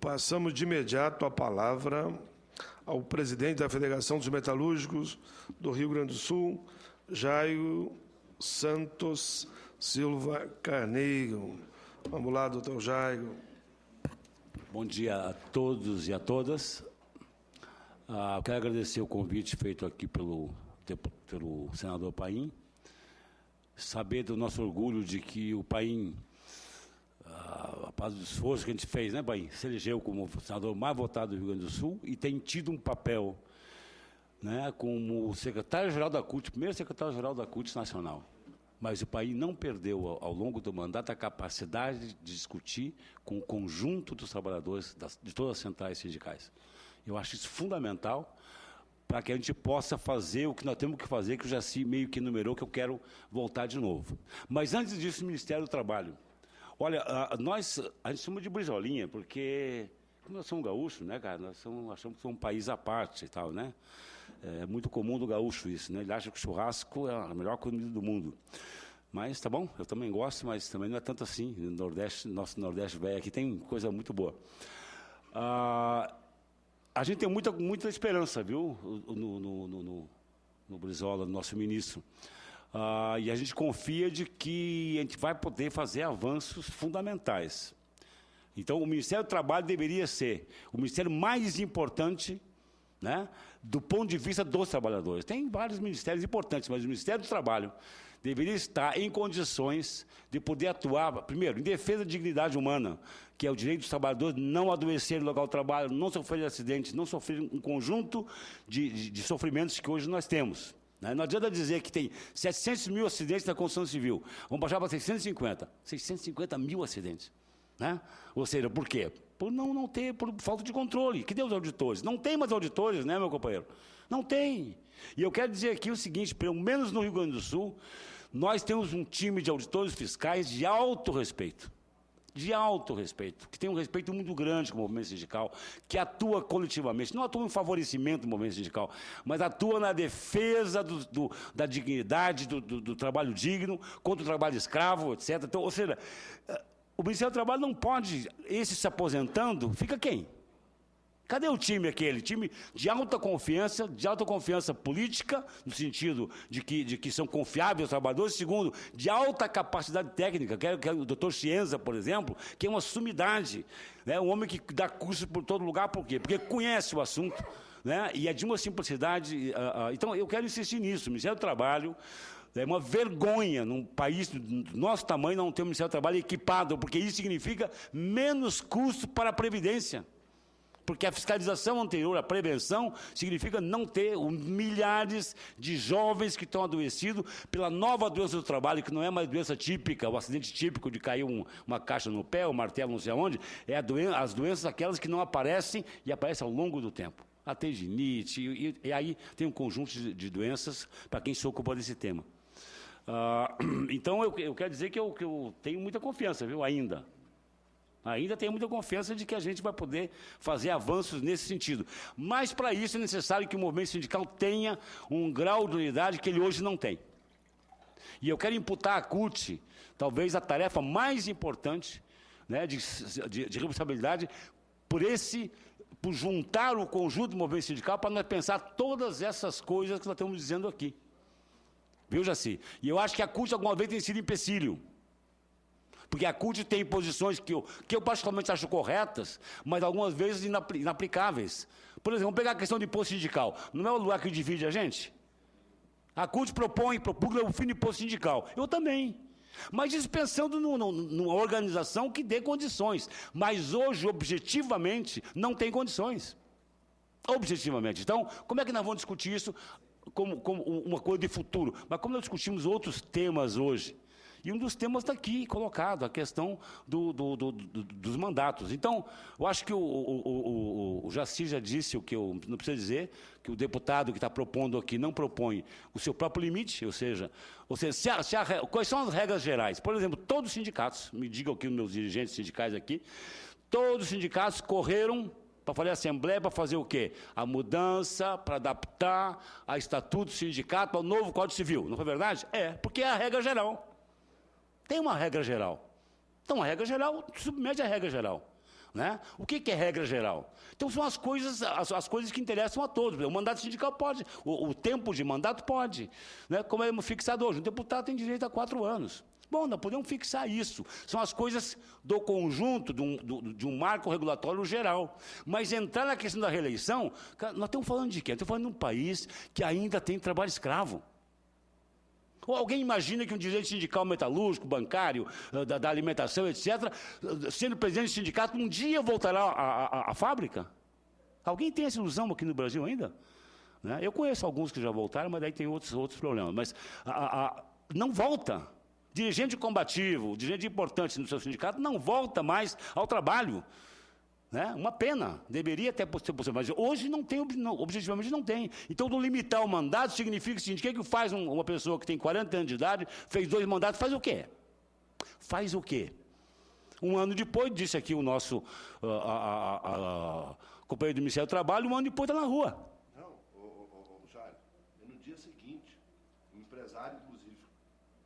Passamos de imediato a palavra ao presidente da Federação dos Metalúrgicos do Rio Grande do Sul, Jairo Santos Silva Carneiro. Vamos lá, doutor Jairo. Bom dia a todos e a todas. Eu quero agradecer o convite feito aqui pelo senador Paim. Saber do nosso orgulho de que o Paim, a paz do esforço que a gente fez, né, Paim? Se elegeu como o senador mais votado do Rio Grande do Sul e tem tido um papel, né, como secretário-geral da CUT, primeiro secretário-geral da CUT Nacional. Mas o Paim não perdeu, ao longo do mandato, a capacidade de discutir com o conjunto dos trabalhadores de todas as centrais sindicais. Eu acho isso fundamental para que a gente possa fazer o que nós temos que fazer, que o Jaci meio que enumerou, que eu quero voltar de novo. Mas antes disso, o Ministério do Trabalho. Olha, a gente chama de brisolinha, porque, como nós somos gaúchos, né, cara, achamos que somos um país à parte e tal, né? É muito comum do gaúcho isso, né? Ele acha que o churrasco é a melhor comida do mundo. Mas tá bom, eu também gosto, mas também não é tanto assim. No Nordeste, nosso Nordeste velho aqui tem coisa muito boa. A gente tem muita esperança, viu, no Brizola, no nosso ministro. E a gente confia de que a gente vai poder fazer avanços fundamentais. Então, o Ministério do Trabalho deveria ser o ministério mais importante, né, do ponto de vista dos trabalhadores. Tem vários ministérios importantes, mas o Ministério do Trabalho deveria estar em condições de poder atuar, primeiro, em defesa da dignidade humana, que é o direito dos trabalhadores não adoecerem no local de trabalho, não sofrerem acidentes, não sofrerem um conjunto de sofrimentos que hoje nós temos. Né? Não adianta dizer que tem 700 mil acidentes na construção civil. Vamos baixar para 650. 650 mil acidentes. Né? Ou seja, por quê? Por não ter, por falta de controle. Que deu os auditores? Não tem mais auditores, né, meu companheiro? Não tem. E eu quero dizer aqui o seguinte, pelo menos no Rio Grande do Sul, nós temos um time de auditores fiscais de alto respeito. De alto respeito, que tem um respeito muito grande com o movimento sindical, que atua coletivamente, não atua em favorecimento do movimento sindical, mas atua na defesa da dignidade, do trabalho digno, contra o trabalho escravo, etc. Então, ou seja, o Ministério do Trabalho não pode, esse se aposentando, fica quem? Cadê o time aquele? Time de alta confiança política, no sentido de que são confiáveis os trabalhadores. Segundo, de alta capacidade técnica, que é o doutor Chienza, por exemplo, que é uma sumidade, né? Um homem que dá curso por todo lugar, por quê? Porque conhece o assunto, né? E é de uma simplicidade. Então, eu quero insistir nisso. O Ministério do Trabalho é uma vergonha num país do nosso tamanho não ter um Ministério do Trabalho equipado, porque isso significa menos custo para a Previdência. Porque a fiscalização anterior, a prevenção, significa não ter milhares de jovens que estão adoecidos pela nova doença do trabalho, que não é mais doença típica, o acidente típico de cair uma caixa no pé, um martelo não sei aonde, é as doenças aquelas que não aparecem e aparecem ao longo do tempo. A tendinite, e aí tem um conjunto de doenças para quem se ocupa desse tema. Então, eu quero dizer que eu tenho muita confiança, viu, ainda tenho muita confiança de que a gente vai poder fazer avanços nesse sentido. Mas, para isso, é necessário que o movimento sindical tenha um grau de unidade que ele hoje não tem. E eu quero imputar à CUT, talvez, a tarefa mais importante, né, de responsabilidade, por juntar o conjunto do movimento sindical para nós pensar todas essas coisas que nós estamos dizendo aqui. Viu, Jaci? E eu acho que a CUT alguma vez tem sido empecilho. Porque a CUT tem posições que eu particularmente acho corretas, mas algumas vezes inaplicáveis. Por exemplo, vamos pegar a questão do imposto sindical. Não é o lugar que divide a gente? A CUT propugna o fim do imposto sindical. Eu também. Mas isso pensando numa organização que dê condições. Mas hoje, objetivamente, não tem condições. Objetivamente. Então, como é que nós vamos discutir isso como uma coisa de futuro? Mas como nós discutimos outros temas hoje? E um dos temas está aqui colocado, a questão dos mandatos. Então, eu acho que o Jaci já disse o que eu não preciso dizer, que o deputado que está propondo aqui não propõe o seu próprio limite, ou seja quais são as regras gerais? Por exemplo, todos os sindicatos, me digam aqui os meus dirigentes sindicais aqui, todos os sindicatos correram para fazer a Assembleia, para fazer o quê? A mudança, para adaptar a estatuto do sindicato ao novo Código Civil. Não foi verdade? Porque é a regra geral. Tem uma regra geral. Então, a regra geral submete à regra geral. Né? O que é regra geral? Então, são as coisas que interessam a todos. O mandato sindical pode, o tempo de mandato pode. Né? Como é fixado hoje, um deputado tem direito a 4 anos. Bom, nós podemos fixar isso. São as coisas do conjunto, de um marco regulatório geral. Mas entrar na questão da reeleição, cara, nós estamos falando de quê? Estamos falando de um país que ainda tem trabalho escravo. Ou alguém imagina que um dirigente sindical metalúrgico, bancário, da alimentação, etc., sendo presidente do sindicato, um dia voltará à fábrica? Alguém tem essa ilusão aqui no Brasil ainda? Né? Eu conheço alguns que já voltaram, mas daí tem outros problemas. Mas não volta. Dirigente combativo, dirigente importante no seu sindicato, não volta mais ao trabalho. Né? Uma pena, deveria ter possível, mas hoje não tem, objetivamente não tem. Então, do limitar o mandato significa o seguinte: o que é que faz uma pessoa que tem 40 anos de idade, fez 2 mandatos, faz o quê? Faz o quê? Um ano depois, disse aqui o nosso companheiro do Ministério do Trabalho, um ano depois está na rua. Não, Jair, no dia seguinte, o empresário, inclusive,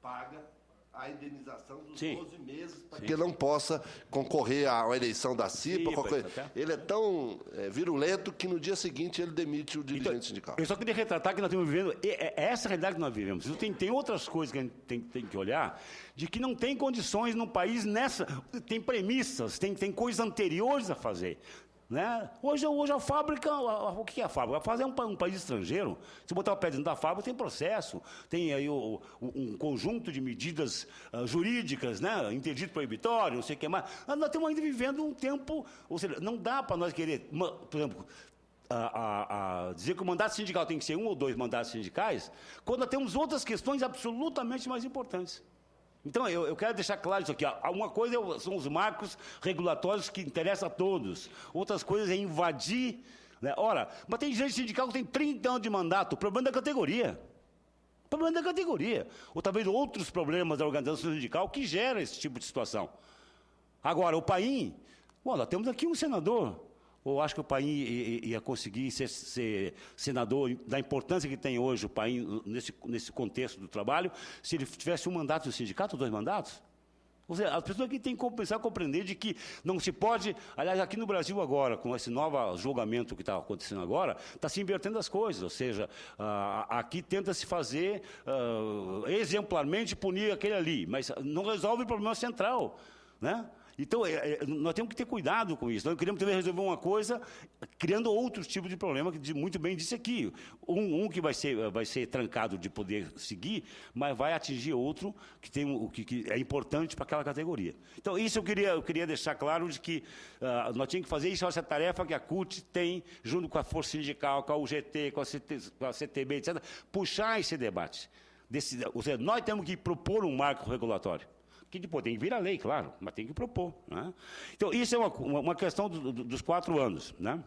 paga a indenização dos 12 meses para que não possa concorrer à eleição da CIPA. Ele é tão virulento que no dia seguinte ele demite o dirigente sindical. Eu só queria retratar que nós estamos vivendo, essa realidade que nós vivemos. Tem outras coisas que a gente tem que olhar, de que não tem condições num país tem premissas, tem coisas anteriores a fazer. Né? Hoje a fábrica, o que é a fábrica? A fábrica é um país estrangeiro. Se botar o pé dentro da fábrica, tem processo, tem aí um conjunto de medidas jurídicas, né? Interdito proibitório, não sei o que mais. Nós estamos ainda vivendo um tempo, ou seja, não dá para nós querer, por exemplo, dizer que o mandato sindical tem que ser 1 ou 2 mandatos sindicais, quando nós temos outras questões absolutamente mais importantes. Então, eu quero deixar claro isso aqui. Uma coisa são os marcos regulatórios que interessam a todos. Outras coisas é invadir. Né? Ora, mas tem gente sindical que tem 30 anos de mandato. O problema da categoria. O problema da categoria. Ou talvez outros problemas da organização sindical que geram esse tipo de situação. Agora, o PAIN, bom, nós temos aqui um senador. Ou acho que o PAIN ia conseguir ser senador, da importância que tem hoje o PAIN nesse contexto do trabalho, se ele tivesse um mandato do sindicato, 2 mandatos? Ou seja, as pessoas aqui têm que começar a compreender de que não se pode, aliás, aqui no Brasil agora, com esse novo julgamento que está acontecendo agora, está se invertendo as coisas, ou seja, aqui tenta-se fazer exemplarmente punir aquele ali, mas não resolve o problema central, né? Então, nós temos que ter cuidado com isso. Nós queremos também resolver uma coisa criando outros tipos de problema, que muito bem disse aqui. Um que vai ser trancado de poder seguir, mas vai atingir outro que é importante para aquela categoria. Então, isso eu queria deixar claro de que nós tínhamos que fazer isso, essa tarefa que a CUT tem, junto com a Força Sindical, com a UGT, com a CTB, etc., puxar esse debate. Ou seja, nós temos que propor um marco regulatório. Que depois tem que vir a lei, claro, mas tem que propor. Né? Então, isso é uma questão dos 4 anos. Né?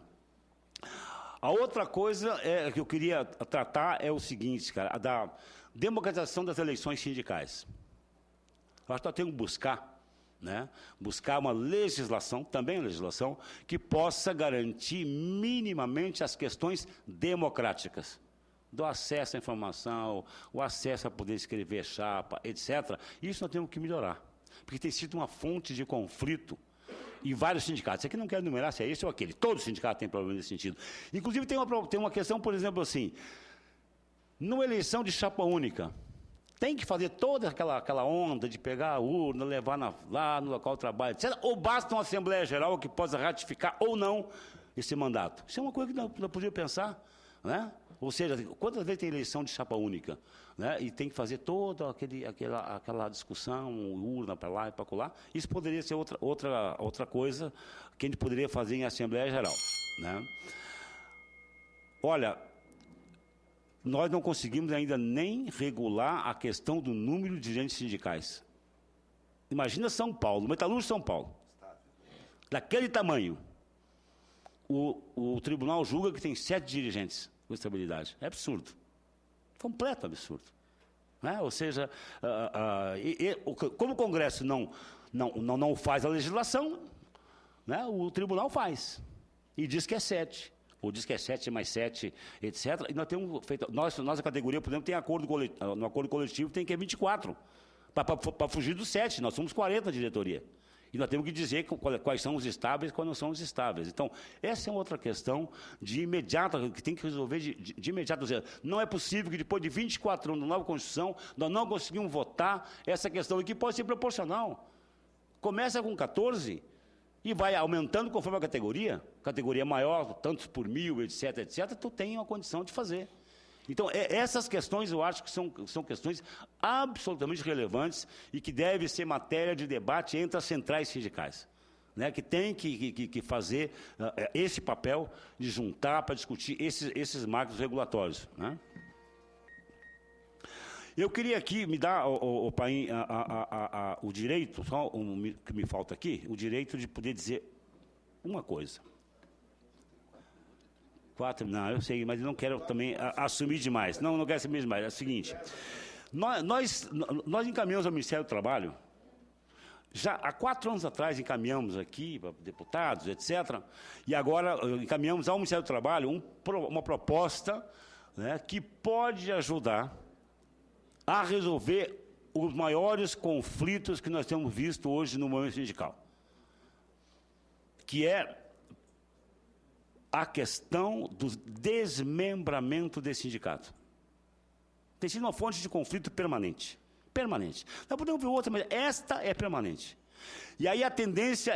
A outra coisa que eu queria tratar é o seguinte, cara, da democratização das eleições sindicais. Eu acho que nós temos que buscar uma legislação, também uma legislação, que possa garantir minimamente as questões democráticas. Do acesso à informação, o acesso a poder escrever chapa, etc. Isso nós temos que melhorar, porque tem sido uma fonte de conflito em vários sindicatos. Isso aqui não quero enumerar se é esse ou aquele. Todo sindicato tem problema nesse sentido. Inclusive, tem uma questão, por exemplo, assim, numa eleição de chapa única, tem que fazer toda aquela onda de pegar a urna, levar lá no local de trabalho, etc. Ou basta uma Assembleia Geral que possa ratificar ou não esse mandato? Isso é uma coisa que nós podíamos pensar, né? Ou seja, quantas vezes tem eleição de chapa única? Né? E tem que fazer toda aquela discussão, urna para lá e para lá. Isso poderia ser outra coisa que a gente poderia fazer em Assembleia Geral. Né? Olha, nós não conseguimos ainda nem regular a questão do número de dirigentes sindicais. Imagina São Paulo, Metalúrgico São Paulo. Daquele tamanho. O tribunal julga que tem 7 dirigentes com estabilidade. É absurdo. Completo absurdo. Né? Ou seja, como o Congresso não faz a legislação, né, o tribunal faz. E diz que é 7. Ou diz que é 7 mais 7, etc. E nós temos feito. Nossa categoria, por exemplo, tem no acordo coletivo tem que é 24. Para fugir dos 7. Nós somos 40 na diretoria. E nós temos que dizer quais são os estáveis e quais não são os estáveis. Então, essa é outra questão de imediato, que tem que resolver de imediato. Ou seja, não é possível que depois de 24 anos da nova Constituição, nós não conseguimos votar essa questão aqui, pode ser proporcional. Começa com 14 e vai aumentando conforme a categoria maior, tantos por mil, etc., etc., tu tem uma condição de fazer. Então, essas questões eu acho que são questões absolutamente relevantes e que devem ser matéria de debate entre as centrais sindicais, né, que tem que fazer esse papel de juntar para discutir esses marcos regulatórios. Né? Eu queria aqui me dar, Paim, o direito, só que me falta aqui, o direito de poder dizer uma coisa. 4, não, eu sei, mas eu não quero também assumir demais. Não quero assumir demais. É o seguinte, nós encaminhamos ao Ministério do Trabalho, já há 4 anos atrás encaminhamos aqui para deputados, etc., e agora encaminhamos ao Ministério do Trabalho uma proposta, né, que pode ajudar a resolver os maiores conflitos que nós temos visto hoje no movimento sindical, que é a questão do desmembramento desse sindicato. Tem sido uma fonte de conflito permanente. Permanente. Nós podemos ver outra, mas esta é permanente. E aí a tendência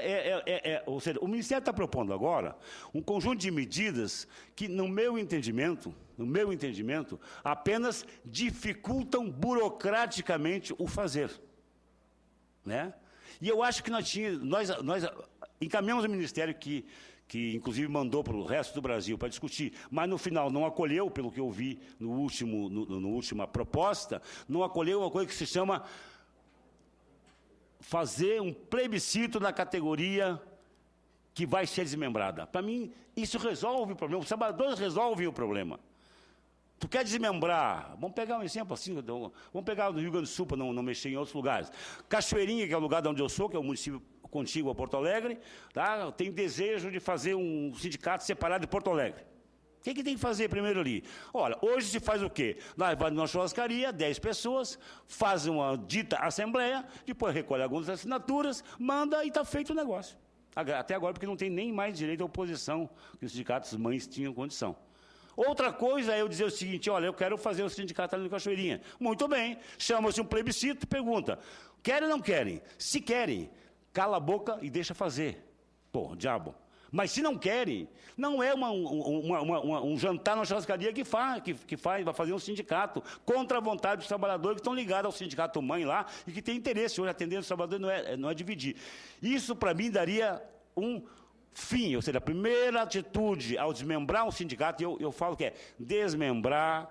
ou seja, o Ministério está propondo agora um conjunto de medidas que, no meu entendimento, apenas dificultam burocraticamente o fazer. Né? E eu acho que nós encaminhamos ao Ministério que inclusive mandou para o resto do Brasil para discutir, mas no final não acolheu, pelo que eu vi na última proposta, não acolheu uma coisa que se chama fazer um plebiscito na categoria que vai ser desmembrada. Para mim, isso resolve o problema, os trabalhadores resolvem o problema. Tu quer desmembrar, vamos pegar um exemplo assim, vamos pegar do Rio Grande do Sul para não mexer em outros lugares. Cachoeirinha, que é o lugar de onde eu sou, que é o município contíguo a Porto Alegre, tá? Tem desejo de fazer um sindicato separado de Porto Alegre. O que tem que fazer primeiro ali? Olha, hoje se faz o quê? Vai numa churrascaria, 10 pessoas, faz uma dita assembleia, depois recolhe algumas assinaturas, manda e está feito o negócio. Até agora, porque não tem nem mais direito à oposição, que os sindicatos mães tinham condição. Outra coisa é eu dizer o seguinte, olha, eu quero fazer o sindicato ali no Cachoeirinha. Muito bem, chama-se um plebiscito, pergunta, querem ou não querem? Se querem, cala a boca e deixa fazer. Pô, diabo. Mas se não querem, não é um jantar na churrascaria que vai fazer um sindicato contra a vontade dos trabalhadores que estão ligados ao sindicato mãe lá e que tem interesse hoje atender os trabalhadores, não é dividir. Isso, para mim, daria um fim, ou seja, a primeira atitude ao desmembrar um sindicato, eu falo que é desmembrar,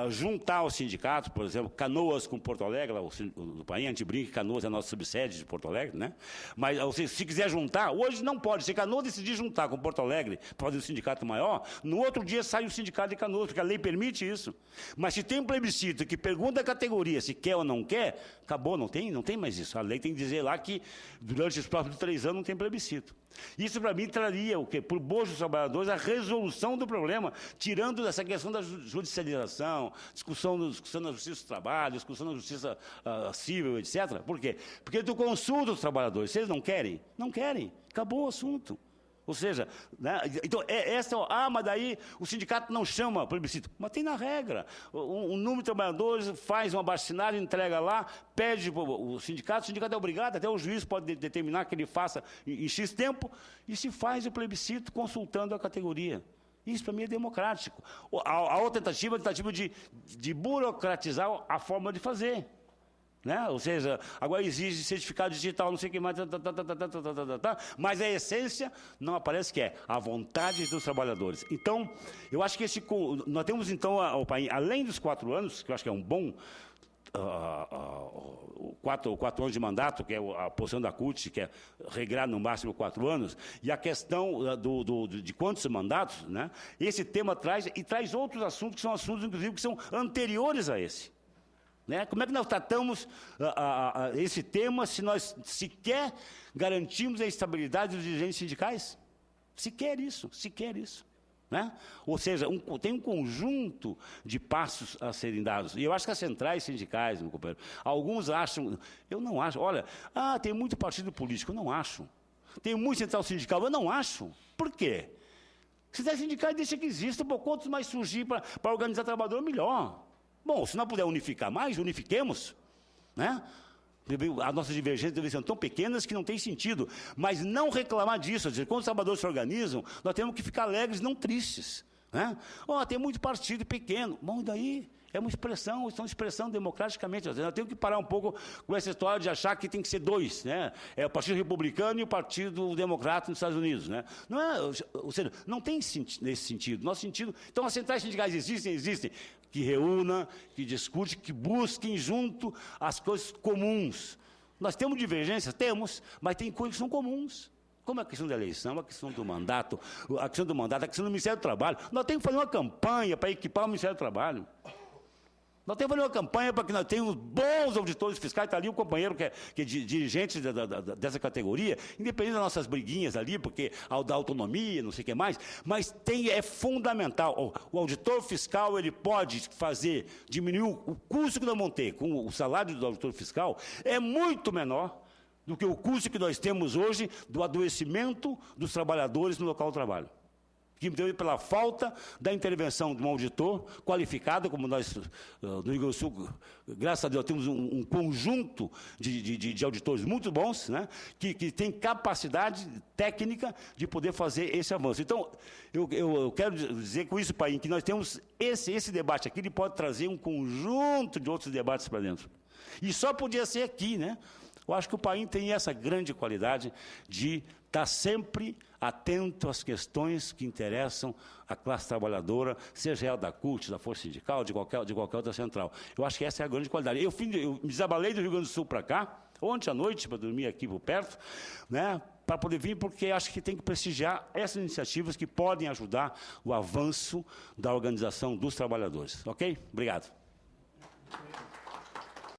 juntar os sindicatos, por exemplo, Canoas com Porto Alegre, o Paim, a gente brinca que Canoas é a nossa subsede de Porto Alegre, né? Mas se quiser juntar, hoje não pode. Se Canoas decidir juntar com Porto Alegre para fazer um sindicato maior, no outro dia sai o sindicato de Canoas, porque a lei permite isso. Mas se tem um plebiscito que pergunta a categoria se quer ou não quer, acabou, não tem mais isso. A lei tem que dizer lá que durante os próximos 3 anos não tem plebiscito. Isso, para mim, traria o quê? Por bojo dos trabalhadores, a resolução do problema, tirando essa questão da judicialização, discussão na Justiça do Trabalho, discussão na Justiça Civil, etc. Por quê? Porque tu consulta os trabalhadores. Se eles não querem, não querem. Acabou o assunto. Ou seja, né? Então, mas daí o sindicato não chama plebiscito. Mas tem na regra. Um número de trabalhadores faz uma baixinada, entrega lá, pede o sindicato é obrigado, até o juiz pode determinar que ele faça em X tempo, e se faz o plebiscito consultando a categoria. Isso, para mim, é democrático. A outra tentativa é a tentativa de burocratizar a forma de fazer. Né? Ou seja, agora exige certificado digital, não sei o que mais, mas a essência não aparece, que é a vontade dos trabalhadores. Então, eu acho que nós temos, então, além dos 4 anos, que eu acho que é um bom 4 anos de mandato, que é a posição da CUT, que é regrar no máximo 4 anos, e a questão de quantos mandatos, né? Esse tema traz outros assuntos, que são assuntos, inclusive, que são anteriores a esse. Né? Como é que nós tratamos esse tema se nós sequer garantimos a estabilidade dos dirigentes sindicais? Sequer isso. né? Ou seja, tem um conjunto de passos a serem dados. E eu acho que as centrais sindicais, meu companheiro, alguns acham, eu não acho, olha, tem muito partido político, eu não acho. Tem muito central sindical, eu não acho. Por quê? Centrais sindicais deixa que exista, por quantos mais surgir para organizar trabalhador, melhor. Bom, se não puder unificar mais, unifiquemos, né? As nossas divergências devem ser tão pequenas que não tem sentido. Mas não reclamar disso. Dizer, quando os trabalhadores se organizam, nós temos que ficar alegres, não tristes. Né? Tem muito partido pequeno. Bom, e daí? É uma expressão, estão expressando democraticamente. Nós temos que parar um pouco com essa história de achar que tem que ser dois. Né? É o Partido Republicano e o Partido Democrata nos Estados Unidos. Né? Não é, ou seja, não tem nesse sentido. Nosso sentido. Então, as centrais sindicais existem. Que reúna, que discute, que busquem junto as coisas comuns. Nós temos divergências? Temos, mas tem coisas que são comuns. Como a questão da eleição, a questão do mandato, a questão do Ministério do Trabalho. Nós temos que fazer uma campanha para equipar o Ministério do Trabalho. Nós temos que fazer uma campanha para que nós tenhamos bons auditores fiscais. Está ali o companheiro que é dirigente dessa categoria, independente das nossas briguinhas ali, porque da autonomia, não sei o que mais, mas é fundamental. O auditor fiscal ele pode diminuir o custo que nós vamos ter com o salário do auditor fiscal, é muito menor do que o custo que nós temos hoje do adoecimento dos trabalhadores no local do trabalho. Que pela falta da intervenção de um auditor qualificado, como nós, no Rio Grande do Sul, graças a Deus, temos um conjunto de auditores muito bons, né, que tem capacidade técnica de poder fazer esse avanço. Então, eu quero dizer com isso, Paim, que nós temos esse debate aqui, ele pode trazer um conjunto de outros debates para dentro. E só podia ser aqui, né? Eu acho que o Paim tem essa grande qualidade de estar sempre atento às questões que interessam à classe trabalhadora, seja ela da CUT, da Força Sindical, de qualquer outra central. Eu acho que essa é a grande qualidade. Eu me desabalei do Rio Grande do Sul para cá, ontem à noite, para dormir aqui por perto, né, para poder vir, porque acho que tem que prestigiar essas iniciativas que podem ajudar o avanço da organização dos trabalhadores. Ok? Obrigado.